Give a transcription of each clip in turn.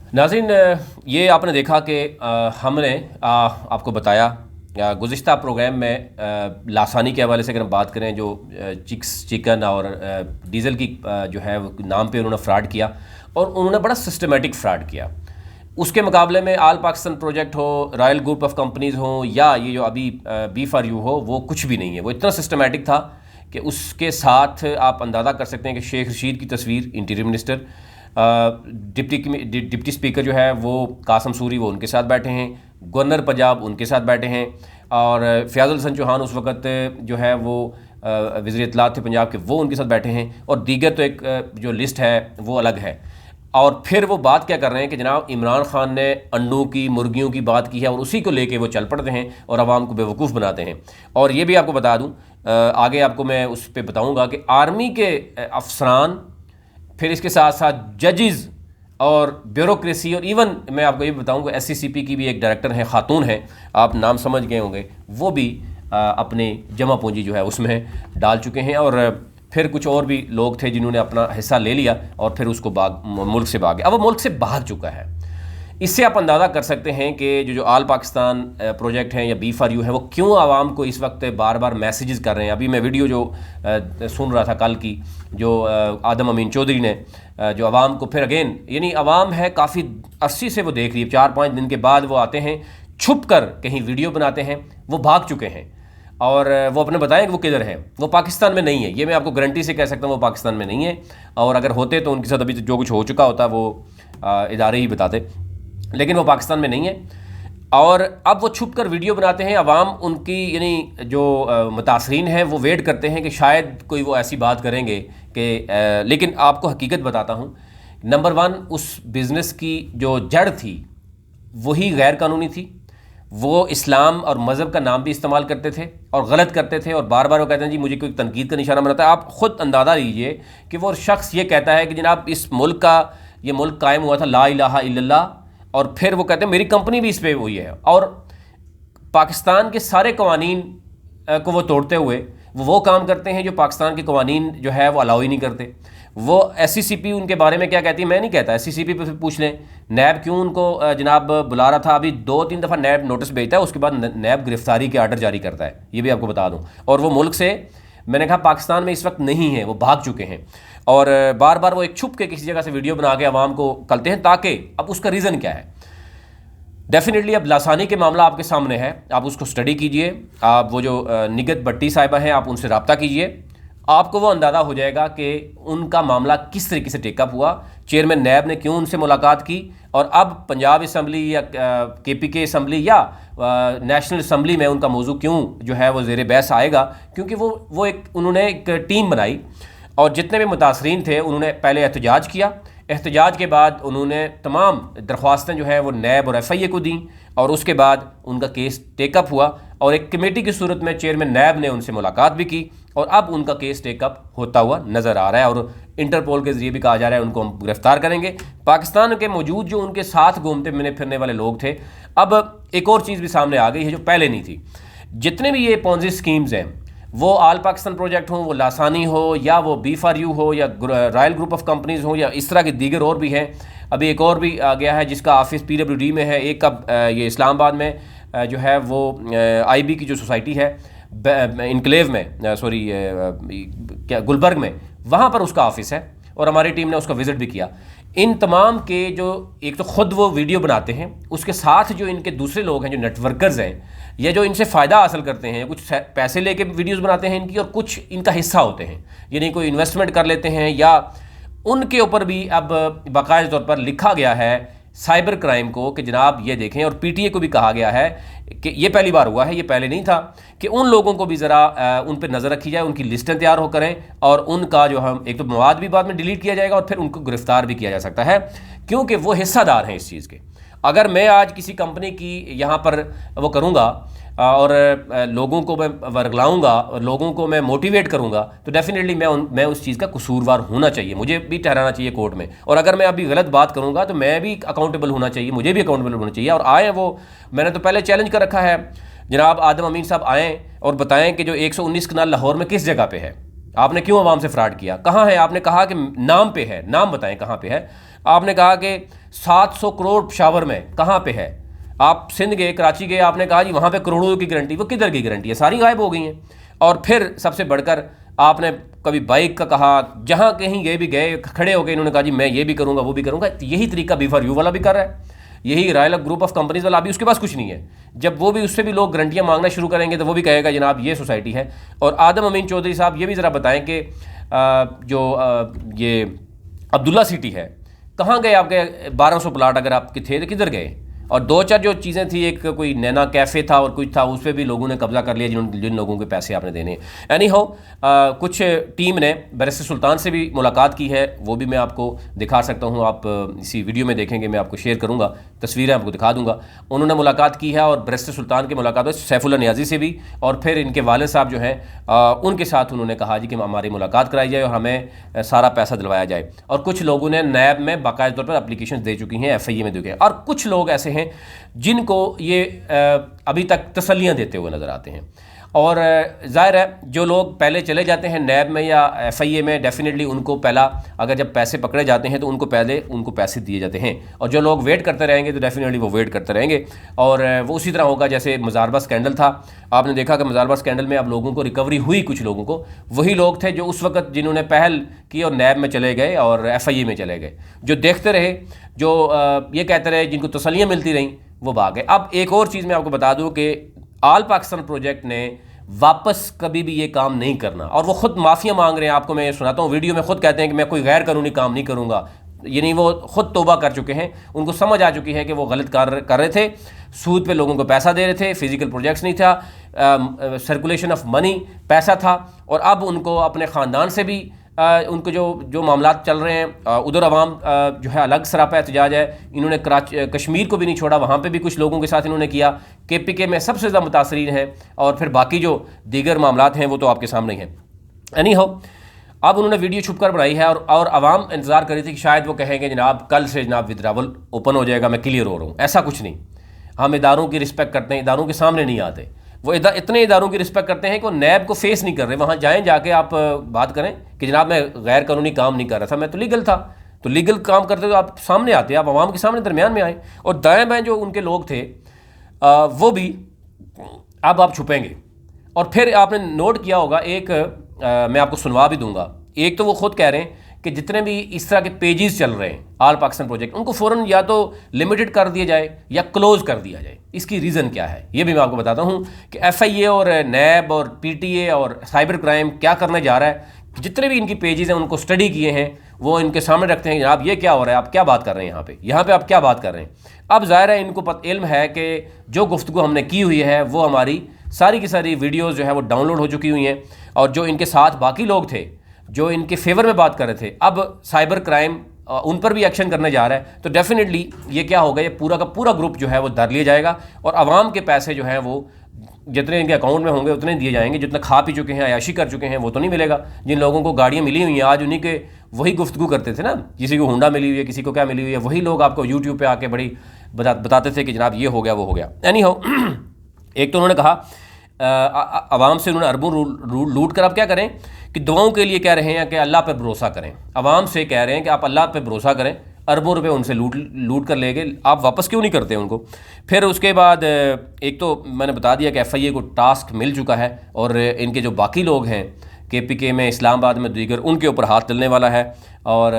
नाज़रीन, ये आपने देखा कि हमने आपको बताया गुज़िश्ता प्रोग्राम में लासानी के हवाले से अगर हम बात करें, जो चिकन और डीज़ल की जो है वो नाम पे उन्होंने फ़्रॉड किया और उन्होंने बड़ा सिस्टमेटिक फ़्रॉड किया। उसके मुकाबले में आल पाकिस्तान प्रोजेक्ट हो, रॉयल ग्रुप ऑफ कंपनीज़ हो या ये जो अभी बी फॉर यू हो, वो कुछ भी नहीं है। वो इतना सिस्टमेटिक था कि उसके साथ आप अंदाज़ा कर सकते हैं कि शेख रशीद की तस्वीर, इंटीरियर मिनिस्टर, डिप्टी स्पीकर जो है वो कासम सूरी, वो उनके साथ बैठे हैं, गवर्नर पंजाब उनके साथ बैठे हैं, और फ़याज़ुल हसन चौहान उस वक़्त जो है वो वज़ीर इत्तलात थे पंजाब के, वो उनके साथ बैठे हैं, और दीगर तो एक जो लिस्ट है वो अलग है। और फिर वो बात क्या कर रहे हैं कि जनाब इमरान खान ने अंडों की, मुर्गियों की बात की है, और उसी को लेके वो चल पड़ते हैं और आवाम को बेवकूफ़ बनाते हैं। और ये भी आपको बता दूं, आगे आपको मैं उस पर बताऊंगा कि आर्मी के अफसरान, फिर इसके साथ साथ जजेस और ब्यूरोक्रेसी, और इवन मैं आपको ये बताऊंगा SCCP की भी एक डायरेक्टर है, खातून है, आप नाम समझ गए होंगे, वो भी अपने जमा पूंजी जो है उसमें डाल चुके हैं। और फिर कुछ और भी लोग थे जिन्होंने अपना हिस्सा ले लिया और फिर उसको मुल्क से भागे। अब वो मुल्क से भाग चुका है। इससे आप अंदाज़ा कर सकते हैं कि जो आल पाकिस्तान प्रोजेक्ट हैं या बी फॉर यू है, वो क्यों आवाम को इस वक्त बार बार मैसेजेस कर रहे हैं। अभी मैं वीडियो जो सुन रहा था कल की, जो आदम अमीन चौधरी ने जो आवाम को फिर अगेन, यानी आवाम है काफ़ी अरसे से वो देख रही है, 4-5 दिन के बाद वो आते हैं, छुप कर कहीं वीडियो बनाते हैं, वो भाग चुके हैं और वो अपने बताएं कि वो किधर हैं। वो पाकिस्तान में नहीं है, ये मैं आपको गारंटी से कह सकता हूँ, वो पाकिस्तान में नहीं है। और अगर होते तो उनके साथ अभी जो कुछ हो चुका होता वो इदारे ही बताते, लेकिन वो पाकिस्तान में नहीं है। और अब वो छुप कर वीडियो बनाते हैं, अवाम उनकी यानी जो मुतासरीन हैं वो वेट करते हैं कि शायद कोई वो ऐसी बात करेंगे कि लेकिन आपको हकीकत बताता हूँ, नंबर 1 उस बिज़नेस की जो जड़ थी वही गैर कानूनी थी। वो इस्लाम और मज़हब का नाम भी इस्तेमाल करते थे और गलत करते थे, और बार बार वो कहते हैं जी मुझे कोई तनकीद का निशाना बनाता है। आप ख़ुद अंदाज़ा लीजिए कि वो शख्स ये कहता है कि जनाब इस मुल्क का, ये मुल्क कायम हुआ था ला इलाहा इल्लल्लाह, और फिर वो कहते हैं मेरी कंपनी भी इस पर हुई है, और पाकिस्तान के सारे कवानीन को वो तोड़ते हुए वो काम करते हैं जो पाकिस्तान के कवानीन जो है वो अलाउ ही नहीं करते। वो SCCP उनके बारे में क्या कहती है मैं नहीं कहता, SCCP पे पूछ लें। नैब क्यों उनको जनाब बुला रहा था, अभी 2-3 दफ़ा नैब नोटिस भेजता है, उसके बाद नैब गिरफ्तारी के आर्डर जारी करता है, ये भी आपको बता दूं। और वो मुल्क से, मैंने कहा पाकिस्तान में इस वक्त नहीं है, वो भाग चुके हैं। और बार बार वो एक छुप के किसी जगह से वीडियो बना के आवाम को करते हैं, ताकि अब उसका रीज़न क्या है। डेफिनेटली अब लासानी के मामला आपके सामने है, आप उसको स्टडी कीजिए। आप वो जो निगत भट्टी साहिबा हैं, आप उनसे रब्ता कीजिए, आपको वो अंदाज़ा हो जाएगा कि उनका मामला किस तरीके से टेकअप हुआ, चेयरमैन नैब ने क्यों उनसे मुलाकात की, और अब पंजाब असम्बली या KPK असम्बली या नेशनल असम्बली में उनका मौजू क्यों जो है वो ज़ेर बहस आएगा। क्योंकि वो उन्होंने एक टीम बनाई और जितने भी मुतासरीन थे उन्होंने पहले एहतजाज किया। एहतजाज के बाद उन्होंने तमाम दरख्वास्तें जो है वो नैब और FIA को दी, और उसके बाद उनका केस टेकअप हुआ, और एक कमेटी की सूरत में चेयरमैन नैब ने उनसे मुलाकात भी की, और अब उनका केस टेकअप होता हुआ नज़र आ रहा है। और इंटरपोल के ज़रिए भी कहा जा रहा है उनको हम गिरफ्तार करेंगे। पाकिस्तान के मौजूद जो उनके साथ घूमते फिरने वाले लोग थे, अब एक और चीज़ भी सामने आ गई है जो पहले नहीं थी। जितने भी ये पॉन्जी स्कीम्स हैं, वो आल पाकिस्तान प्रोजेक्ट हो, वो लासानी हो, या वो बी फॉर यू हो, या रॉयल ग्रुप ऑफ कंपनीज़ हो, या इस तरह के दीगर और भी हैं। अभी एक और भी आ गया है जिसका ऑफिस PWD में है, एक का ये इस्लामाबाद में जो है वो IB की जो सोसाइटी है इनक्लेव में, सॉरी क्या गुलबर्ग में, वहाँ पर उसका ऑफिस है, और हमारी टीम ने उसका विज़िट भी किया। इन तमाम के जो एक तो ख़ुद वो वीडियो बनाते हैं, उसके साथ जो इनके दूसरे लोग हैं जो नेटवर्कर्स हैं, या जो इनसे फ़ायदा हासिल करते हैं, कुछ पैसे लेके वीडियोस बनाते हैं इनकी, और कुछ इनका हिस्सा होते हैं, यानी कोई इन्वेस्टमेंट कर लेते हैं, या उनके ऊपर भी अब बाकायदा तौर पर लिखा गया है साइबर क्राइम को कि जनाब ये देखें। और PTA को भी कहा गया है कि ये पहली बार हुआ है, ये पहले नहीं था, कि उन लोगों को भी ज़रा उन पर नज़र रखी जाए, उनकी लिस्टें तैयार हो करें, और उनका जो हम एक तो मवाद भी बाद में डिलीट किया जाएगा, और फिर उनको गिरफ्तार भी किया जा सकता है, क्योंकि वो हिस्सादार हैं इस चीज़ के। अगर मैं आज किसी कंपनी की यहाँ पर वो करूँगा और लोगों को मैं वर्गलाऊंगा और लोगों को मैं मोटिवेट करूंगा, तो डेफिनेटली मैं उस चीज़ का कसूरवार होना चाहिए, मुझे भी ठहराना चाहिए कोर्ट में। और अगर मैं अभी गलत बात करूंगा तो मैं भी अकाउंटेबल होना चाहिए, मुझे भी अकाउंटेबल होना चाहिए। और आए वो, मैंने तो पहले चैलेंज कर रखा है, जनाब आदम अमीन साहब आएँ और बताएं कि जो 119 कनाल लाहौर में किस जगह पे है, आपने क्यों आवाम से फ्रॉड किया, कहाँ है, आपने कहा कि नाम पे है, नाम बताएं कहाँ पे है। आपने कहा कि 700 करोड़ पेशावर में, कहाँ पे है? आप सिंध गए, कराची गए, आपने कहा जी वहाँ पे करोड़ों की गारंटी, वो किधर की गारंटी है? सारी गायब हो गई हैं। और फिर सबसे बढ़कर आपने कभी बाइक का कहा, जहाँ कहीं गए भी गए, खड़े हो गए, इन्होंने कहा जी मैं ये भी करूँगा वो भी करूँगा। यही तरीका B4U वाला भी कर रहा है, यही रॉयल ग्रुप ऑफ कंपनीज वाला अभी उसके पास कुछ नहीं है। जब वो भी, उससे भी लोग गारंटियाँ मांगना शुरू करेंगे तो वो भी कहेगा जनाब ये सोसाइटी है। और आदम अमीन चौधरी साहब ये भी ज़रा बताएं कि ये अब्दुल्ला सिटी है, कहाँ गए आपके 1200 प्लाट अगर आपके थे तो किधर गए? और दो चार जो चीज़ें थी, एक कोई नैना कैफ़े था और कुछ था, उस पर भी लोगों ने कब्जा कर लिया जिन लोगों के पैसे आपने देने। एनी हाउ कुछ टीम ने बैरिस्टर सुल्तान से भी मुलाकात की है, वो भी मैं आपको दिखा सकता हूँ। आप इसी वीडियो में देखेंगे, मैं आपको शेयर करूँगा, तस्वीरें आपको दिखा दूँगा। उन्होंने मुलाकात की है और बैरिस्टर सुल्तान की मुलाकात है सैफुल्लाह नियाज़ी से भी, और फिर इनके वालिद साहब जो हैं उनके साथ उन्होंने कहा जी कि हमारी मुलाकात कराई जाए और हमें सारा पैसा दिलवाया जाए। और कुछ लोगों ने नैब में बाकायदा तौर पर एप्लीकेशन दे चुकी हैं, FIA में दे, और कुछ लोग ऐसे हैं जिनको ये अभी तक तसल्लियां देते हुए नजर आते हैं। और जाहिर है जो लोग पहले चले जाते हैं नैब में या FIA में, डेफिनेटली उनको पहला, अगर जब पैसे पकड़े जाते हैं तो उनको पहले उनको पैसे दिए जाते हैं, और जो लोग वेट करते रहेंगे तो डेफिनेटली वो वेट करते रहेंगे। और वो उसी तरह होगा जैसे मुजारबा स्कैंडल था, आपने देखा कि मुजारबा स्कैंडल में अब लोगों को रिकवरी हुई, कुछ लोगों को, वही लोग थे जो उस वक्त जिन्होंने पहल की और नैब में चले गए और FIA में चले गए, जो देखते रहे, जो ये कहते रहे, जिनको तसल्लियाँ मिलती रहीं, वो भाग गए। अब एक और चीज़ मैं आपको बता दूं कि आल पाकिस्तान प्रोजेक्ट ने वापस कभी भी ये काम नहीं करना, और वो खुद माफ़िया मांग रहे हैं। आपको मैं सुनाता हूँ, वीडियो में खुद कहते हैं कि मैं कोई गैर कानूनी काम नहीं करूँगा, यानी वो खुद तौबा कर चुके हैं, उनको समझ आ चुकी है कि वो गलत कर रहे थे, सूद पे लोगों को पैसा दे रहे थे, फिजिकल प्रोजेक्ट्स नहीं था, सर्कुलेशन ऑफ मनी पैसा था। और अब उनको अपने ख़ानदान से भी उनको जो मामला चल रहे हैं, उधर अवाम जो है अलग सरापा एहतजाज है। इन्होंने कश्मीर को भी नहीं छोड़ा, वहाँ पे भी कुछ लोगों के साथ इन्होंने किया। KPK में सबसे ज़्यादा मुतासरीन है, और फिर बाकी जो दीगर मामलात हैं वो तो आपके सामने ही हैं। एनी हाउ अब उन्होंने वीडियो छुप कर बनाई है, और आवाम इंतज़ार कर रही थी कि शायद वो कहेंगे जनाब कल से जनाब विड्रावल ओपन हो जाएगा, मैं क्लियर हो रहा हूँ। ऐसा कुछ नहीं, हम इदारों की रिस्पेक्ट करते हैं, इदारों के सामने नहीं आते। वो इतने इदारों की रिस्पेक्ट करते हैं कि वो नैब को फेस नहीं कर रहे। वहाँ जाएं, जाके आप बात करें कि जनाब मैं गैर कानूनी काम नहीं कर रहा था, मैं तो लीगल था। तो लीगल काम करते तो आप सामने आते, आप आवाम के सामने दरमियान में आए। और दाएं बाएं जो उनके लोग थे वो भी अब आप छुपेंगे। और फिर आपने नोट किया होगा, एक मैं आपको सुनवा भी दूंगा। एक तो वो खुद कह रहे हैं कि जितने भी इस तरह के पेजेस चल रहे हैं आल पाकिस्तान प्रोजेक्ट, उनको फ़ौरन या तो लिमिटेड कर दिया जाए या क्लोज कर दिया जाए। इसकी रीज़न क्या है ये भी मैं आपको बताता हूँ कि FIA और नैब और PTA और साइबर क्राइम क्या करने जा रहा है। जितने भी इनकी पेजेस हैं उनको स्टडी किए हैं, वो इनके सामने रखते हैं, जनाब ये क्या हो रहा है, आप क्या बात कर रहे हैं यहाँ पे आप क्या बात कर रहे हैं। अब ज़ाहिर है इनको इल्म है कि जो गुफ्तगू हमने की हुई है वो हमारी सारी की सारी वीडियोज़ जो है वो डाउनलोड हो चुकी हुई हैं, और जो इनके साथ बाकी लोग थे जो इनके फेवर में बात कर रहे थे, अब साइबर क्राइम उन पर भी एक्शन करने जा रहा है। तो डेफिनेटली ये क्या होगा, ये पूरा का पूरा ग्रुप जो है वो धर लिया जाएगा, और आवाम के पैसे जो हैं वो जितने इनके अकाउंट में होंगे उतने दिए जाएंगे। जितना खा पी चुके हैं, अयाशी कर चुके हैं, वो तो नहीं मिलेगा। जिन लोगों को गाड़ियाँ मिली हुई हैं, आज उन्हीं के वही गुफ्तगू करते थे ना, किसी को होंडा मिली हुई है, किसी को क्या मिली हुई है, वही लोग आपको यूट्यूब पर आके बड़ी बताते थे कि जनाब ये हो गया वो हो गया। एनी हाउ एक तो उन्होंने कहा आवाम से उन्होंने अरबों लूट कर, अब क्या करें कि दुआओं के लिए कह रहे हैं कि अल्लाह पर भरोसा करें। आवाम से कह रहे हैं कि आप अल्लाह पर भरोसा करें, अरबों रुपए उनसे लूट कर ले गए, आप वापस क्यों नहीं करते उनको। फिर उसके बाद एक तो मैंने बता दिया कि FIA को टास्क मिल चुका है, और इनके जो बाकी लोग हैं KPK में, इस्लामाबाद में, दीगर, उनके ऊपर हाथ चलने वाला है। और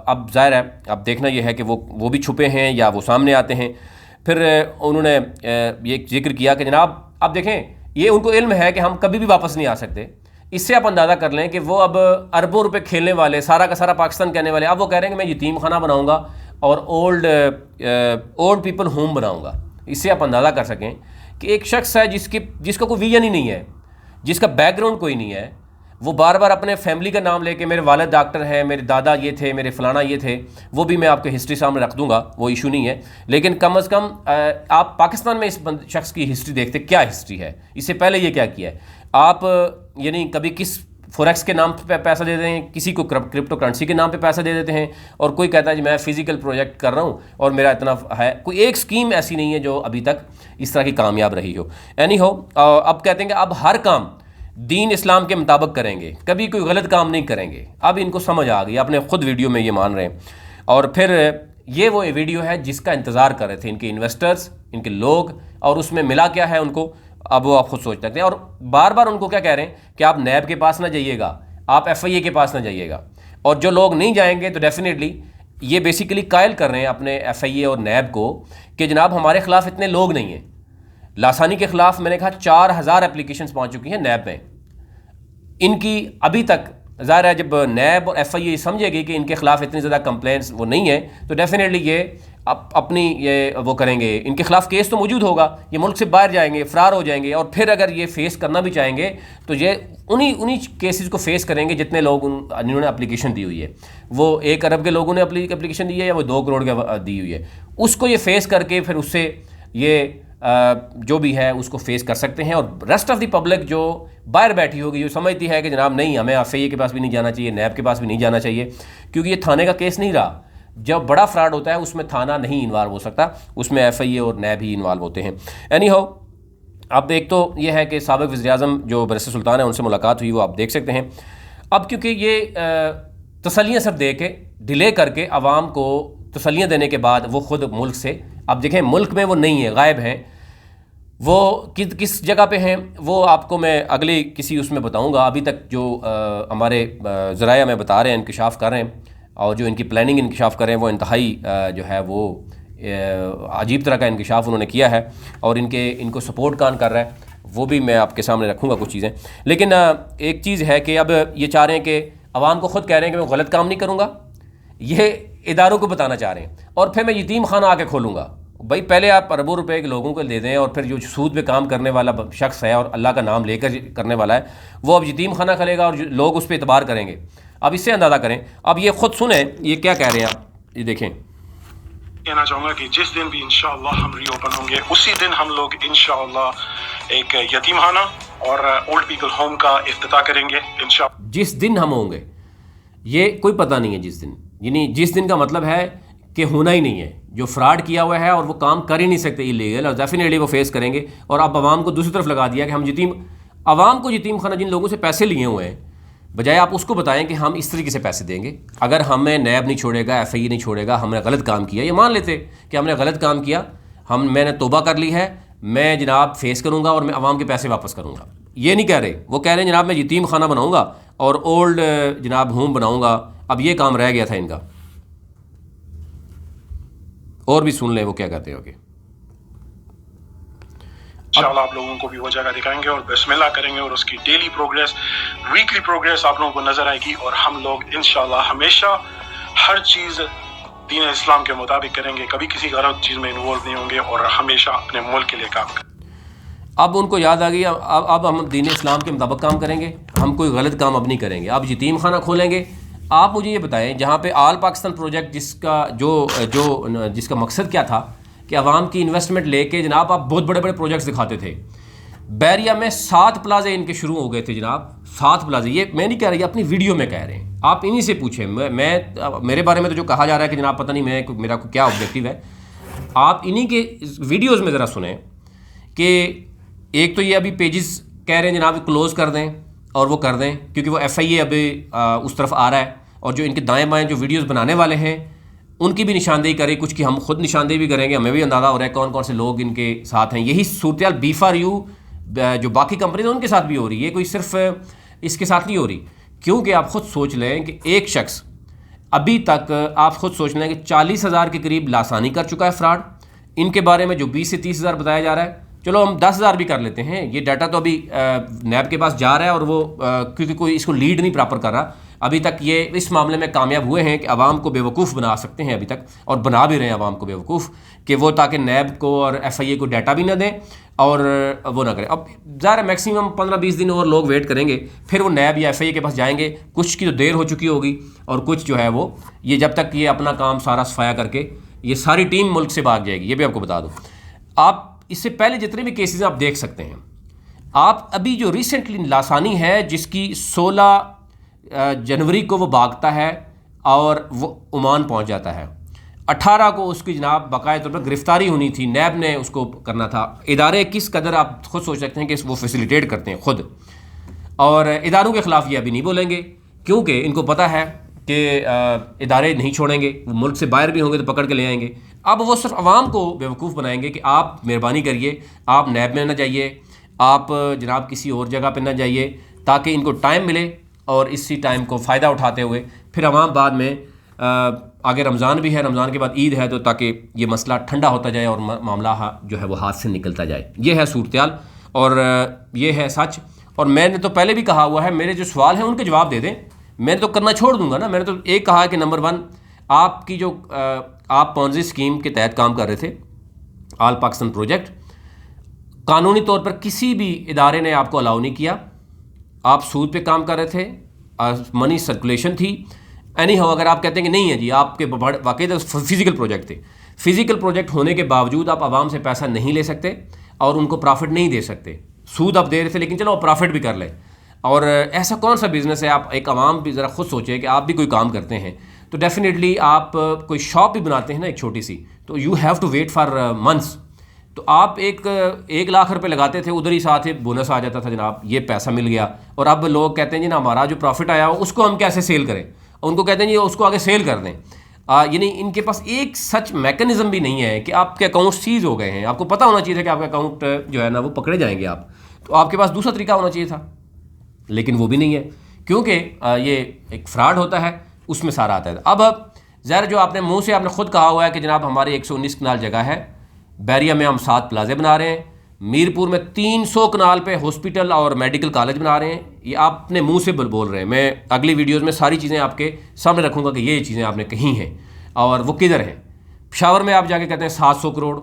अब जाहिर है अब देखना यह है कि वो भी छुपे हैं या वो सामने आते हैं। फिर उन्होंने ये जिक्र किया कि जनाब अब देखें, ये उनको इल्म है कि हम कभी भी वापस नहीं आ सकते। इससे आप अंदाज़ा कर लें कि वो अब अरबों रुपए खेलने वाले, सारा का सारा पाकिस्तान कहने वाले, अब वो कह रहे हैं कि मैं यतीम खाना बनाऊंगा और ओल्ड पीपल होम बनाऊंगा। इससे आप अंदाज़ा कर सकें कि एक शख्स है जिसका कोई विजन ही नहीं है, जिसका बैकग्राउंड कोई नहीं है, वो बार बार अपने फैमिली का नाम लेके मेरे वालिद डॉक्टर हैं, मेरे दादा ये थे, मेरे फलाना ये थे, वो भी मैं आपके हिस्ट्री सामने रख दूंगा, वो इशू नहीं है। लेकिन कम अज़ कम आप पाकिस्तान में इस शख्स की हिस्ट्री देखते, क्या हिस्ट्री है, इससे पहले ये क्या किया है। आप यानी कभी किस फॉरेक्स के नाम पे पैसा दे देते हैं, किसी को क्रिप्टो करेंसी के नाम पे पैसा दे देते हैं, और कोई कहता है जी मैं फिजिकल प्रोजेक्ट कर रहा हूँ और मेरा इतना है। कोई एक स्कीम ऐसी नहीं है जो अभी तक इस तरह की कामयाब रही हो। एनी हो अब कहते हैं कि अब हर काम दीन इस्लाम के मुताबिक करेंगे, कभी कोई गलत काम नहीं करेंगे। अब इनको समझ आ गई, आपने खुद वीडियो में ये मान रहे हैं। और फिर ये वो वीडियो है जिसका इंतज़ार कर रहे थे इनके इन्वेस्टर्स, इनके लोग, और उसमें मिला क्या है उनको, अब वो आप खुद सोच सकते हैं। और बार बार उनको क्या कह रहे हैं कि आप नैब के पास ना जाइएगा, आप FIA के पास ना जाइएगा। और जो लोग नहीं जाएंगे तो डेफिनेटली ये बेसिकली कायल कर रहे हैं अपने FIA और नैब को कि जनाब हमारे खिलाफ इतने लोग नहीं हैं। लासानी के खिलाफ मैंने कहा 4000 एप्लीकेशंस पहुंच चुकी हैं नैब में। इनकी अभी तक ज़ाहिर है जब नैब और FIA समझेगी कि इनके खिलाफ इतनी ज़्यादा कंप्लेंट्स वो नहीं है तो डेफिनेटली ये अपनी ये वो करेंगे, इनके खिलाफ केस तो मौजूद होगा, ये मुल्क से बाहर जाएंगे, फ़रार हो जाएंगे, और फिर अगर ये फेस करना भी चाहेंगे तो ये उन्हीं केसेस को फेस करेंगे जितने लोग जिन्होंने एप्लीकेशन दी हुई है। वो 1 अरब के लोगों ने एप्लीकेशन दी है या वो 2 करोड़ की दी हुई है, उसको ये फेस करके फिर उससे ये जो भी है उसको फेस कर सकते हैं। और रेस्ट ऑफ द पब्लिक जो बाहर बैठी होगी, जो समझती है कि जनाब नहीं हमें FIA के पास भी नहीं जाना चाहिए, नैब के पास भी नहीं जाना चाहिए, क्योंकि ये थाने का केस नहीं रहा। जब बड़ा फ्रॉड होता है उसमें थाना नहीं इन्वॉल्व हो सकता, उसमें FIA और नैब ही इन्वॉल्व होते हैं। एनी हाउ, अब एक तो ये है कि साबिक़ वज़ीर-ए-आज़म जो बैरिस्टर सुल्तान है उनसे मुलाकात हुई, वो आप देख सकते हैं। अब क्योंकि ये तसल्लियाँ सब दे के डिले करके आवाम को तसल्लियाँ देने के बाद वो ख़ुद मुल्क से, अब देखें मुल्क में वो नहीं है, गायब हैं वो, किस जगह पे हैं वो आपको मैं अगली किसी उसमें बताऊंगा। अभी तक जो हमारे ज़राया में बता रहे हैं, इंकशाफ कर रहे हैं, और जो इनकी प्लानिंग इंकशाफ कर रहे हैं वो इंतहाई जो है वो अजीब तरह का इंकशाफ उन्होंने किया है, और इनको सपोर्ट कौन कर रहा है वो भी मैं आपके सामने रखूँगा कुछ चीज़ें। लेकिन एक चीज़ है कि अब ये चाह रहे हैं कि आवाम को ख़ुद कह रहे हैं कि मैं गलत काम नहीं करूँगा, ये इदारों को बताना चाह रहे हैं, और फिर मैं यतीम खाना आके खोलूँगा। भाई पहले आप अरबों रुपए के लोगों को दे दें, और फिर जो सूद पे काम करने वाला शख्स है और अल्लाह का नाम लेकर करने वाला है वो अब यतीम खाना खोलेगा और लोग उस पर एतबार करेंगे। अब इससे अंदाज़ा करें, अब ये खुद सुने ये क्या कह रहे हैं, आप ये देखें। कहना चाहूँगा कि जिस दिन भी इंशाअल्लाह हम रीओपन होंगे उसी दिन हम लोग इंशाअल्लाह एक यतीम खाना और ओल्ड पीपल होम का इफ्तिताह करेंगे इंशाअल्लाह। जिस दिन हम होंगे ये कोई पता नहीं है जिस दिन, यानी जिस दिन का मतलब है कि होना ही नहीं है, जो फ्रॉड किया हुआ है और वो काम कर ही नहीं सकते इलीगल, और डेफिनेटली वो फेस करेंगे। और अब आवाम को दूसरी तरफ लगा दिया कि हम आवाम को यतीम खाना जिन लोगों से पैसे लिए हुए हैं, बजाय आप उसको बताएं कि हम इस तरीके से पैसे देंगे। अगर हमें नैब नहीं छोड़ेगा, FIA नहीं छोड़ेगा, हमने गलत काम किया, ये मान लेते कि हमने गलत काम किया, मैंने तौबा कर ली है, मैं जनाब फेस करूँगा और मैं आवाम के पैसे वापस करूँगा, ये नहीं कह रहे। वो कह रहे हैं जनाब मैं यतीम खाना बनाऊँगा और ओल्ड जनाब होम बनाऊँगा। अब ये काम रह गया था इनका, और भी सुन लें वो क्या कहते हो। इंशाअल्लाह आप लोगों को भी वो जगह दिखाएंगे और बिस्मिल्लाह करेंगे, और उसकी डेली प्रोग्रेस, वीकली प्रोग्रेस आप लोगों को नजर आएगी, और हम लोग इंशाअल्लाह हमेशा हर चीज़ दीन इस्लाम के मुताबिक करेंगे, कभी किसी गलत चीज़ में इन्वॉल्व नहीं होंगे, और हमेशा अपने मुल्क के लिए काम करेंगे। अब उनको याद आ गई, अब हम दीन इस्लाम के मुताबिक काम करेंगे, हम कोई गलत काम अब नहीं करेंगे, अब यतीम खाना खोलेंगे। आप मुझे ये बताएं, जहाँ पे आल पाकिस्तान प्रोजेक्ट जिसका मकसद क्या था कि आवाम की इन्वेस्टमेंट लेके जनाब आप बहुत बड़े बड़े प्रोजेक्ट्स दिखाते थे। बैरिया में 7 प्लाजे इनके शुरू हो गए थे जनाब, 7 प्लाजे। ये मैं नहीं कह रही, अपनी वीडियो में कह रहे हैं, आप इन्हीं से पूछें। मेरे बारे में तो जो कहा जा रहा है कि जनाब पता नहीं मेरा क्या ऑब्जेक्टिव है, आप इन्हीं के वीडियोज़ में ज़रा सुने कि एक तो ये अभी पेजेस कह रहे हैं जनाब क्लोज़ कर दें, और वो कर दें क्योंकि वो FIA अभी उस तरफ आ रहा है, और जो इनके दाएं बाएं जो वीडियोस बनाने वाले हैं उनकी भी निशानदेही करें, कुछ की हम खुद निशानदेही भी करेंगे, हमें भी अंदाज़ा हो रहा है कौन कौन से लोग इनके साथ हैं। यही सूरत B4U जो बाकी कंपनीज हैं उनके साथ भी हो रही है, कोई सिर्फ इसके साथ नहीं हो रही। क्योंकि आप ख़ुद सोच लें कि एक शख्स अभी तक आप ख़ुद सोच लें कि 40,000 के करीब लासानी कर चुका है फ्रॉड। इनके बारे में जो 20 से 30,000 बताया जा रहा है, चलो हम 10,000 भी कर लेते हैं, ये डाटा तो अभी नैब के पास जा रहा है, और वो क्योंकि कोई इसको लीड नहीं प्रॉपर कर रहा अभी तक, ये इस मामले में कामयाब हुए हैं कि आवाम को बेवकूफ़ बना सकते हैं अभी तक, और बना भी रहे हैं आवाम को बेवकूफ़ कि वो ताकि नैब को और FIA को डाटा भी ना दें और वो ना करें। अब ज़ाहिर मैक्सिमम 15-20 दिन और लोग वेट करेंगे, फिर वो नैब या FIA के पास जाएंगे। कुछ की तो देर हो चुकी होगी, और कुछ जो है वो ये जब तक ये अपना काम सारा सफाया करके ये सारी टीम मुल्क से भाग जाएगी। ये भी आपको बता दूँ। आप इससे पहले जितने भी केसेस आप देख सकते हैं, आप अभी जो रिसेंटली लासानी है जिसकी 16 जनवरी को वो भागता है और वो ओमान पहुंच जाता है, 18 को उसकी जनाब बाकायदा तौर पर गिरफ्तारी होनी थी, नैब ने उसको करना था। इदारे किस कदर आप खुद सोच सकते हैं कि वो फैसिलिटेट करते हैं खुद, और इदारों के ख़िलाफ़ ये अभी नहीं बोलेंगे क्योंकि इनको पता है कि इदारे नहीं छोड़ेंगे, वो मुल्क से बाहर भी होंगे तो पकड़ के ले आएंगे। अब वो सिर्फ आवाम को बेवकूफ़ बनाएंगे कि आप मेहरबानी करिए, आप नैब में ना जाइए, आप जनाब किसी और जगह पे ना जाइए, ताकि इनको टाइम मिले और इसी टाइम को फ़ायदा उठाते हुए फिर आवाम बाद में आगे रमज़ान भी है, रमज़ान के बाद ईद है, तो ताकि ये मसला ठंडा होता जाए और मामला जो है वो हाथ से निकलता जाए। ये है सूरत और ये है सच। और मैंने तो पहले भी कहा हुआ है, मेरे जो सवाल हैं उनके जवाब दे दें, मैंने तो करना छोड़ दूंगा ना। मैंने तो एक कहा है कि नंबर 1, आपकी जो आप पॉन्जी स्कीम के तहत काम कर रहे थे, आल पाकिस्तान प्रोजेक्ट, कानूनी तौर पर किसी भी इदारे ने आपको अलाउ नहीं किया, आप सूद पे काम कर रहे थे, मनी सर्कुलेशन थी। एनी हाउ, अगर आप कहते हैं कि नहीं है जी, आपके वाकई तो फिजिकल प्रोजेक्ट थे, फिजिकल प्रोजेक्ट होने के बावजूद आप आवाम से पैसा नहीं ले सकते और उनको प्रॉफिट नहीं दे सकते। सूद आप दे रहे थे, लेकिन चलो आप प्रॉफिट भी कर लें। और ऐसा कौन सा बिज़नेस है, आप एक आवाम भी ज़रा खुद सोचें कि आप भी कोई काम करते हैं तो डेफिनेटली आप कोई शॉप भी बनाते हैं ना एक छोटी सी, तो you have to wait for months. तो आप 1 लाख रुपए लगाते थे, उधर ही साथ ही बोनस आ जाता था, जनाब ये पैसा मिल गया। और अब लोग कहते हैं जी ना, हमारा जो प्रॉफिट आया हो उसको हम कैसे सेल करें, उनको कहते हैं जी उसको आगे सेल कर दें। यानी इनके पास एक सच मैकेनिज्म भी नहीं है कि आपके अकाउंट सीज हो गए हैं। आपको पता होना चाहिए था कि आपका अकाउंट जो है ना वो पकड़े जाएंगे आप, तो आपके पास दूसरा तरीका होना चाहिए था, लेकिन वो भी नहीं है, क्योंकि ये एक फ्रॉड होता है, उसमें सारा आता है। अब ज़ाहिर जो आपने मुंह से आपने खुद कहा हुआ है कि जनाब हमारी 119 कनाल जगह है, बैरिया में हम 7 प्लाजे बना रहे हैं, मीरपुर में 300 कनाल पे हॉस्पिटल और मेडिकल कॉलेज बना रहे हैं, ये आपने मुंह से बोल रहे हैं। मैं अगली वीडियोज़ में सारी चीज़ें आपके सामने रखूँगा कि ये चीज़ें आपने कही हैं और वो किधर हैं। पेशावर में आप जाके कहते हैं 700 करोड़,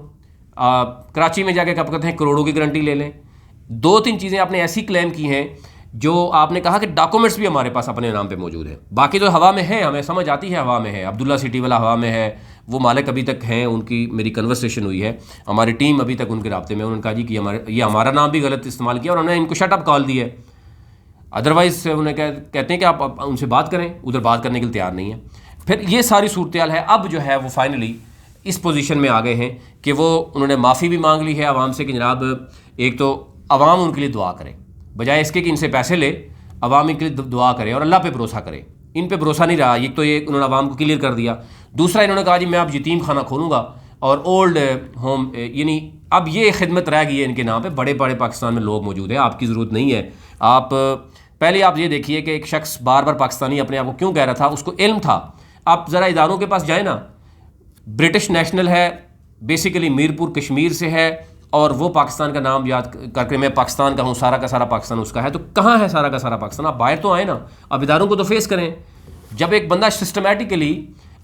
कराची में जाके कब कहते हैं करोड़ों की गारंटी ले लें। 2-3 चीज़ें आपने ऐसी क्लेम की हैं जो आपने कहा कि डॉक्यूमेंट्स भी हमारे पास अपने नाम पे मौजूद है, बाकी तो हवा में है, हमें समझ आती है हवा में है। अब्दुल्ला सिटी वाला हवा में है, वो मालिक अभी तक हैं, उनकी मेरी कन्वर्सेशन हुई है, हमारी टीम अभी तक उनके राब्ते में। उन्होंने कहा जी कि ये हमारा नाम भी गलत इस्तेमाल किया और उन्होंने इनको शट अप कॉल दी है। अदरवाइज़ उन्हें कहते हैं कि आप उनसे बात करें, उधर बात करने के लिए तैयार नहीं है। फिर ये सारी सूरत है। अब जो है वो फाइनली इस पोजीशन में आ गए हैं कि वो उन्होंने माफ़ी भी मांग ली है आवाम से कि जनाब एक तो आवाम उनके लिए दुआ करे, बजाय इसके कि इनसे पैसे ले, आवाम इनके लिए दुआ करे और अल्लाह पे भरोसा करे। इन पे भरोसा नहीं रहा, एक तो ये उन्होंने आवाम को क्लियर कर दिया। दूसरा इन्होंने कहा जी मैं अब यतीम खाना खोलूँगा और ओल्ड होम, यानी अब ये खिदमत रह गई है इनके नाम पे। बड़े बड़े पाकिस्तान में लोग मौजूद हैं, आपकी ज़रूरत नहीं है। आप पहले आप ये देखिए कि एक शख्स बार बार पाकिस्तानी अपने आप को क्यों कह रहा था, उसको इल्म था। आप ज़रा इदारों के पास जाए ना, ब्रिटिश नेशनल है, बेसिकली मीरपुर कश्मीर से है और वो पाकिस्तान का नाम याद करके मैं पाकिस्तान का हूँ, सारा का सारा पाकिस्तान उसका है। तो कहाँ है सारा का सारा पाकिस्तान? आप बाहर तो आए ना, अब इदारों को तो फेस करें। जब एक बंदा सिस्टमेटिकली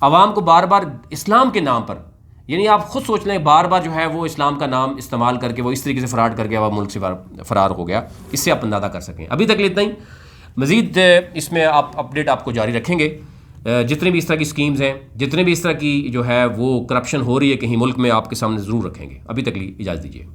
आवाम को बार बार इस्लाम के नाम पर, यानी आप खुद सोच लें, बार बार जो है वो इस्लाम का नाम इस्तेमाल करके वो इस तरीके से फ़राड करके अब मुल्क से फ़रार हो गया, इससे आप अंदाज़ा कर सकें। अभी तक इतना ही, मज़ीद इसमें आप अपडेट आपको जारी रखेंगे। जितनी भी इस तरह की स्कीम्स हैं, जितने भी इस तरह की जो है वो करप्शन हो रही है कहीं मुल्क में, आपके सामने ज़रूर रखेंगे। अभी तक लिए इजाज़त दीजिए।